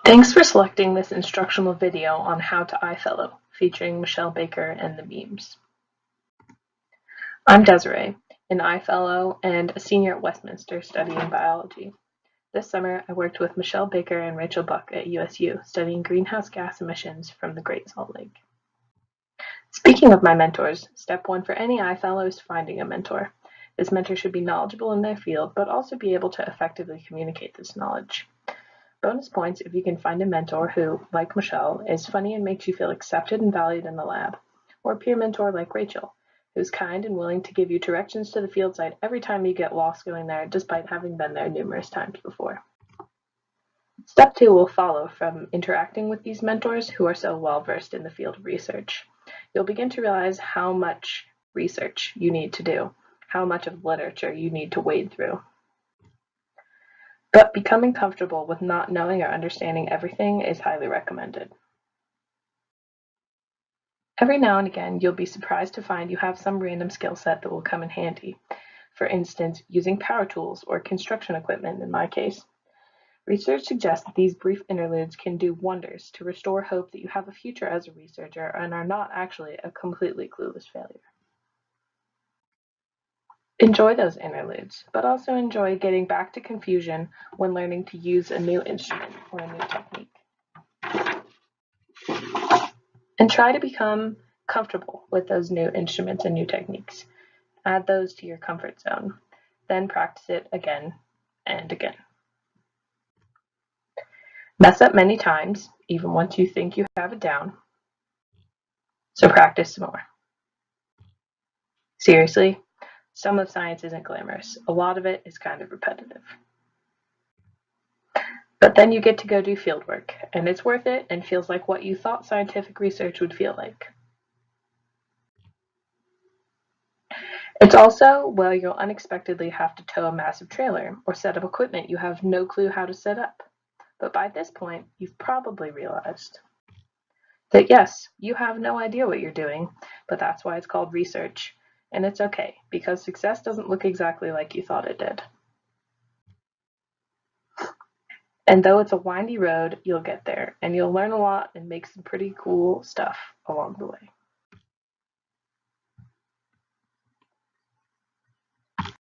Thanks for selecting this instructional video on how to iFellow, featuring Michelle Baker and the memes. I'm Desireè, an iFellow and a senior at Westminster studying biology. This summer, I worked with Michelle Baker and Rachel Buck at USU, studying greenhouse gas emissions from the Great Salt Lake. Speaking of my mentors, step one for any iFellow is finding a mentor. This mentor should be knowledgeable in their field, but also be able to effectively communicate this knowledge. Bonus points if you can find a mentor who, like Michelle, is funny and makes you feel accepted and valued in the lab, or a peer mentor like Rachel, who's kind and willing to give you directions to the field site every time you get lost going there, despite having been there numerous times before. Step two will follow from interacting with these mentors who are so well versed in the field of research. You'll begin to realize how much research you need to do, how much of literature you need to wade through. But becoming comfortable with not knowing or understanding everything is highly recommended. Every now and again, you'll be surprised to find you have some random skill set that will come in handy. For instance, using power tools or construction equipment in my case. Research suggests that these brief interludes can do wonders to restore hope that you have a future as a researcher and are not actually a completely clueless failure. Enjoy those interludes, but also enjoy getting back to confusion when learning to use a new instrument or a new technique. And try to become comfortable with those new instruments and new techniques. Add those to your comfort zone. Then practice it again and again. Mess up many times, even once you think you have it down. So practice some more. Seriously, some of science isn't glamorous. A lot of it is kind of repetitive. But then you get to go do fieldwork, and it's worth it and feels like what you thought scientific research would feel like. It's also where you'll unexpectedly have to tow a massive trailer or set up equipment you have no clue how to set up. But by this point, you've probably realized that yes, you have no idea what you're doing, but that's why it's called research. And it's okay, because success doesn't look exactly like you thought it did. And though it's a windy road, you'll get there, and you'll learn a lot and make some pretty cool stuff along the way.